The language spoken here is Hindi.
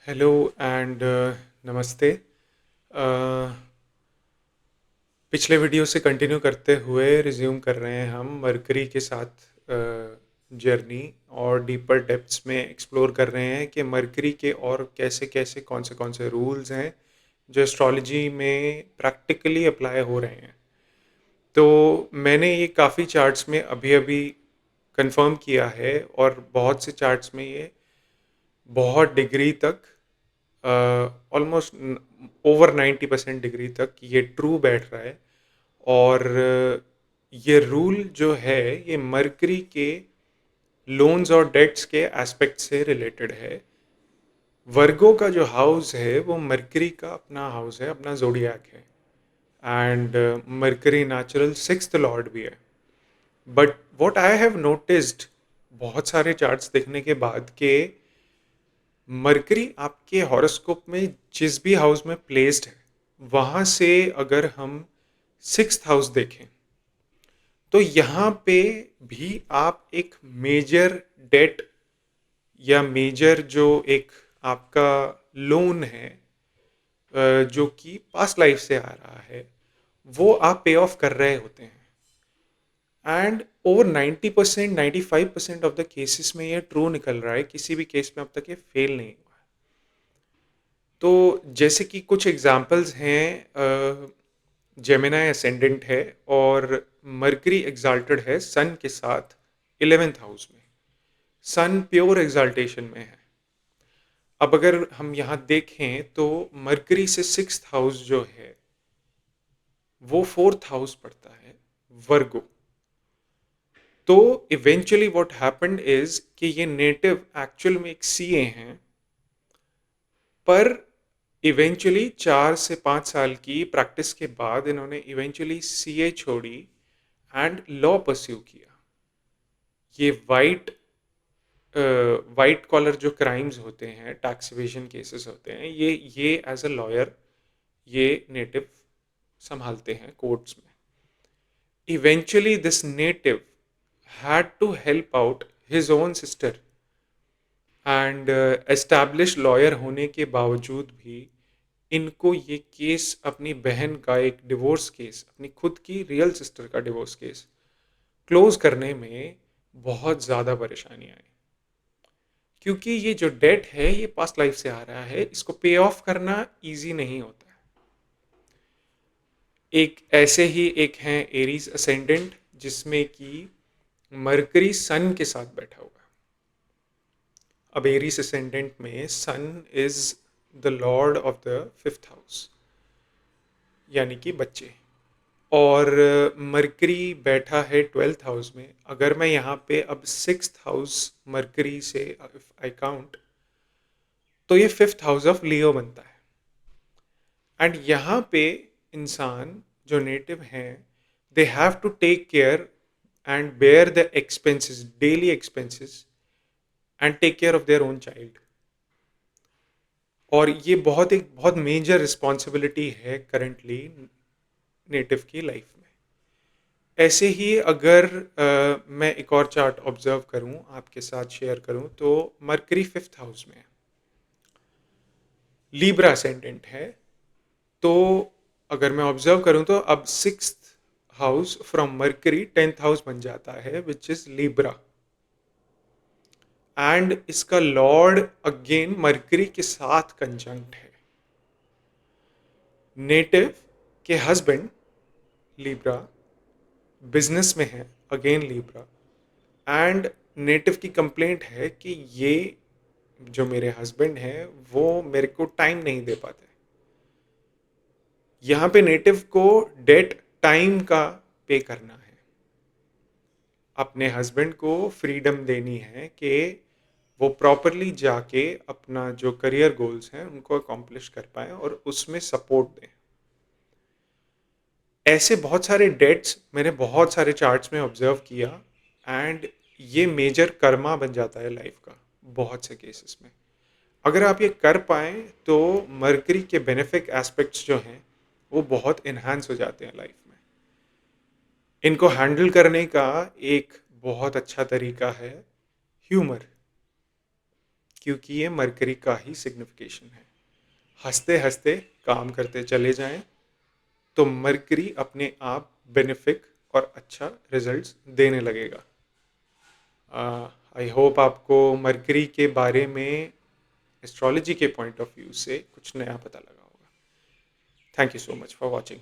हेलो एंड नमस्ते। पिछले वीडियो से कंटिन्यू करते हुए रिज्यूम कर रहे हैं हम मरकरी के साथ जर्नी और डीपर डेप्थ्स में एक्सप्लोर कर रहे हैं कि मरकरी के और कैसे कैसे कौन से रूल्स हैं जो एस्ट्रोलॉजी में प्रैक्टिकली अप्लाई हो रहे हैं। तो मैंने ये काफ़ी चार्ट्स में अभी अभी कंफर्म किया है और बहुत से चार्ट्स में ये बहुत डिग्री तक ऑलमोस्ट ओवर 90% डिग्री तक ये ट्रू बैठ रहा है। और ये रूल जो है ये मरकरी के लोन्स और डेट्स के एस्पेक्ट से रिलेटेड है। वर्गो का जो हाउस है वो मरकरी का अपना हाउस है, अपना जोडियाक है। And mercury natural sixth Lord भी है। But what I have noticed बहुत सारे चार्ट्स देखने के बाद के मरकरी आपके हॉरोस्कोप में जिस भी हाउस में प्लेस्ड है वहाँ से अगर हम सिक्स्थ हाउस देखें तो यहाँ पे भी आप एक मेजर डेट या मेजर जो एक आपका लोन है जो कि पास्ट लाइफ से आ रहा है वो आप पे ऑफ कर रहे होते हैं। And over 90% 95% of the cases में ये ट्रू निकल रहा है, किसी भी केस में अब तक ये फेल नहीं हुआ। तो जैसे कि कुछ एग्जांपल्स हैं, जेमिनाई असेंडेंट है और मरकरी एग्जाल्टेड है सन के साथ 11th हाउस में। सन प्योर एग्जाल्टेशन में है। अब अगर हम यहाँ देखें तो मरकरी से सिक्स्थ हाउस जो है वो फोर्थ हाउस पड़ता है, वर्गो। तो इवेंचुअली व्हाट हैपेंड इज कि ये नेटिव एक्चुअल में एक सीए हैं, पर इवेंचुअली 4 से 5 साल की प्रैक्टिस के बाद इन्होंने इवेंचुअली सीए छोड़ी एंड लॉ परस्यू किया। ये वाइट कॉलर जो क्राइम्स होते हैं, टैक्स इवेजन केसेस होते हैं, ये एज अ लॉयर ये नेटिव संभालते हैं कोर्ट्स में। Eventually this native had to help out his own sister and establish lawyer होने के बावजूद भी इनको ये केस, अपनी बहन का एक डिवोर्स केस, अपनी खुद की रियल सिस्टर का डिवोर्स केस क्लोज करने में बहुत ज़्यादा परेशानी आई। क्योंकि ये जो डेट है ये पास्ट लाइफ से आ रहा है, इसको पे ऑफ करना इजी नहीं होता है। एक ऐसे ही एक हैं एरीज असेंडेंट जिसमें कि मरकरी सन के साथ बैठा हुआ है। अब एरीज असेंडेंट में sun is the lord of the fifth house, यानी कि बच्चे। और मरकरी बैठा है 12th हाउस में। अगर मैं यहाँ पे अब सिक्स्थ हाउस मरकरी से आई काउंट तो ये फिफ्थ हाउस ऑफ लियो बनता है। एंड यहाँ पे इंसान जो नेटिव हैं they have to take care and bear the expenses, daily expenses, and take care of their own child. और ये बहुत मेजर रिस्पॉन्सिबिलिटी है करेंटली नेटिव की लाइफ में। ऐसे ही अगर मैं एक और चार्ट ऑब्जर्व करूं, आपके साथ शेयर करूं, तो मरकरी फिफ्थ हाउस में है, लीब्रा असेंडेंट है। तो अगर मैं ऑब्जर्व करूं तो अब sixth house from mercury 10th house बन जाता है विच इज लीब्रा। एंड इसका लॉर्ड अगेन मरकरी के साथ कंजंक्ट है। नेटिव के हस्बैंड लीब्रा, बिजनेस में है अगेन लीब्रा। एंड नेटिव की कंप्लेंट है कि ये जो मेरे हस्बैंड हैं वो मेरे को टाइम नहीं दे पाते। यहाँ पे नेटिव को डेट टाइम का पे करना है, अपने हस्बैंड को फ्रीडम देनी है कि वो प्रॉपरली जाके अपना जो करियर गोल्स हैं उनको अकॉम्प्लिश कर पाए और उसमें सपोर्ट दें। ऐसे बहुत सारे डेट्स मैंने बहुत सारे चार्ट्स में ऑब्जर्व किया एंड ये मेजर कर्मा बन जाता है लाइफ का बहुत से केसेस में। अगर आप ये कर पाएँ तो मरकरी के बेनिफिक एस्पेक्ट्स जो हैं वो बहुत इन्हांस हो जाते हैं लाइफ में। इनको हैंडल करने का एक बहुत अच्छा तरीका है ह्यूमर। क्योंकि ये मरकरी का ही सिग्निफिकेशन है। हँसते हँसते काम करते चले जाएं, तो मरकरी अपने आप बेनिफिक और अच्छा रिजल्ट्स देने लगेगा। आई होप आपको मरकरी के बारे में एस्ट्रोलॉजी के पॉइंट ऑफ व्यू से कुछ नया पता लगा होगा। Thank you so much for watching.